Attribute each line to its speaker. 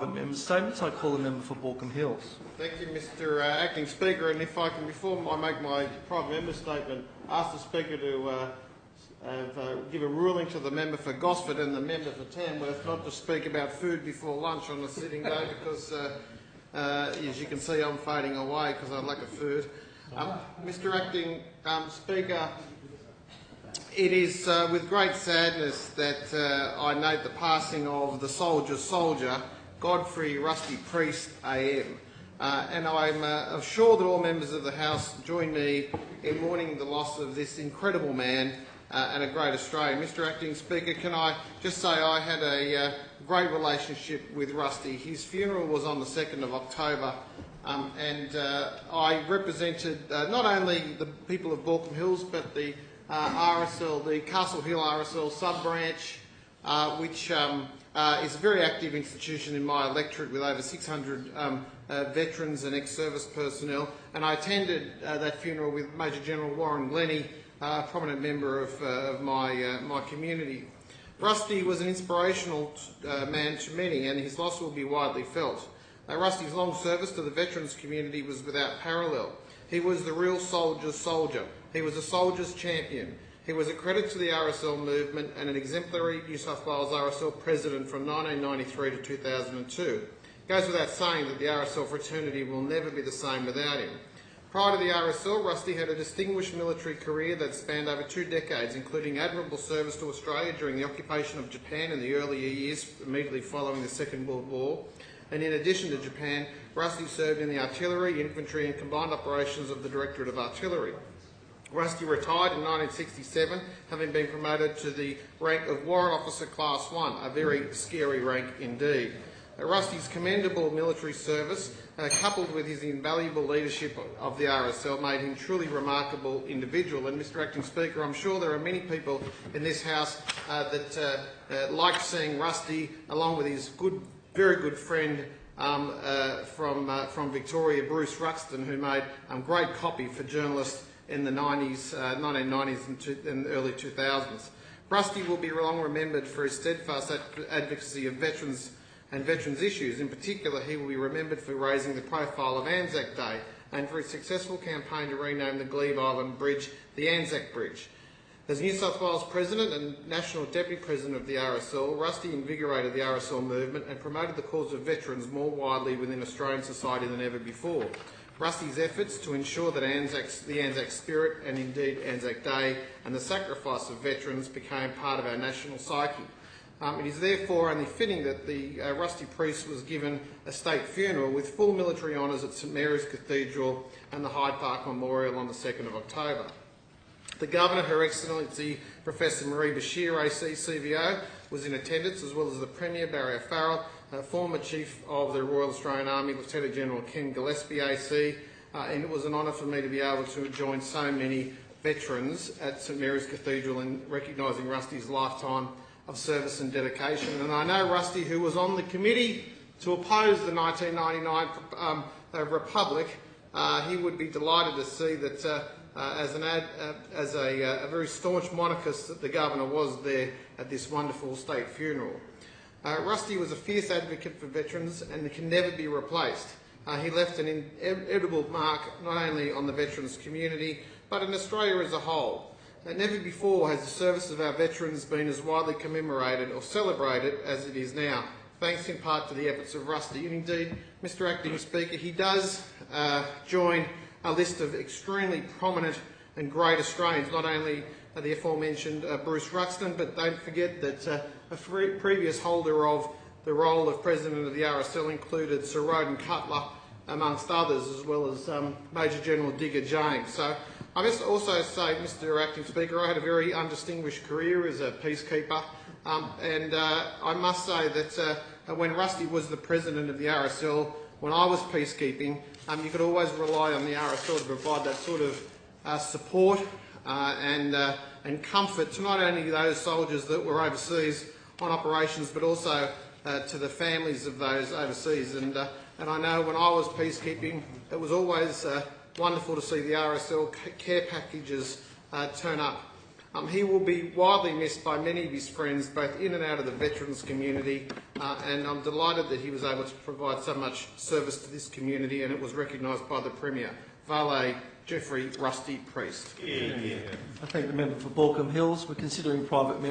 Speaker 1: Member statements. I call the member for Baulkham Hills.
Speaker 2: Thank you, Mr Acting Speaker. And if I can, before I make my private member statement, ask the Speaker to give a ruling to the member for Gosford and the member for Tamworth not to speak about food before lunch on a sitting day because, as you can see, I'm fading away because I lack of food. Mr Acting Speaker, it is with great sadness that I note the passing of the soldier's soldier, Godfrey Rusty Priest AM. And I'm sure that all members of the House join me in mourning the loss of this incredible man and a great Australian. Mr Acting Speaker, can I just say I had a great relationship with Rusty. His funeral was on the 2nd of October and I represented not only the people of Baulkham Hills but the RSL, the Castle Hill RSL sub-branch, which is a very active institution in my electorate with over 600 veterans and ex-service personnel, and I attended that funeral with Major General Warren Glennie, a prominent member of my community. Rusty was an inspirational man to many, and his loss will be widely felt. Rusty's long service to the veterans community was without parallel. He was the real soldier's soldier. He was a soldier's champion. He was a credit to the RSL movement and an exemplary New South Wales RSL president from 1993 to 2002. It goes without saying that the RSL fraternity will never be the same without him. Prior to the RSL, Rusty had a distinguished military career that spanned over 2 decades, including admirable service to Australia during the occupation of Japan in the earlier years immediately following the Second World War. And in addition to Japan, Rusty served in the artillery, infantry and combined operations of the Directorate of Artillery. Rusty retired in 1967, having been promoted to the rank of Warrant Officer Class 1, a very scary rank indeed. Rusty's commendable military service, coupled with his invaluable leadership of the RSL, made him a truly remarkable individual. And Mr Acting Speaker, I'm sure there are many people in this House that like seeing Rusty, along with his very good friend from Victoria, Bruce Ruxton, who made great copy for journalists in the 1990s and early 2000s. Rusty will be long remembered for his steadfast advocacy of veterans and veterans issues. In particular, he will be remembered for raising the profile of Anzac Day and for his successful campaign to rename the Glebe Island Bridge the Anzac Bridge. As New South Wales President and National Deputy President of the RSL, Rusty invigorated the RSL movement and promoted the cause of veterans more widely within Australian society than ever before. Rusty's efforts to ensure that the Anzac spirit and indeed Anzac Day and the sacrifice of veterans became part of our national psyche. It is therefore only fitting that the Rusty Priest was given a state funeral with full military honours at St Mary's Cathedral and the Hyde Park Memorial on the 2nd of October. The Governor, Her Excellency Professor Marie Bashir, AC CVO, was in attendance, as well as the Premier, Barry O'Farrell, former Chief of the Royal Australian Army, Lieutenant General Ken Gillespie, AC, and it was an honour for me to be able to join so many veterans at St Mary's Cathedral in recognising Rusty's lifetime of service and dedication. And I know Rusty, who was on the committee to oppose the 1999 Republic, he would be delighted to see that as a very staunch monarchist that the Governor was there at this wonderful state funeral. Rusty was a fierce advocate for veterans and can never be replaced. He left an indelible mark not only on the veterans community but in Australia as a whole. Never before has the service of our veterans been as widely commemorated or celebrated as it is now, thanks in part to the efforts of Rusty. And indeed, Mr Acting Speaker, he does join a list of extremely prominent and great Australians, not only the aforementioned Bruce Ruxton, but don't forget that a previous holder of the role of President of the RSL included Sir Roden Cutler, amongst others, as well as Major General Digger James. So I must also say, Mr Acting Speaker, I had a very undistinguished career as a peacekeeper, and I must say that when Rusty was the President of the RSL, when I was peacekeeping, you could always rely on the RSL to provide that sort of support and comfort to not only those soldiers that were overseas on operations, but also to the families of those overseas. And I know when I was peacekeeping, it was always wonderful to see the RSL care packages turn up. He will be widely missed by many of his friends, both in and out of the veterans community, and I'm delighted that he was able to provide so much service to this community, and it was recognised by the Premier. Vale Jeffrey Rusty Priest.
Speaker 1: I thank the member for Baulkham Hills. We're considering private members.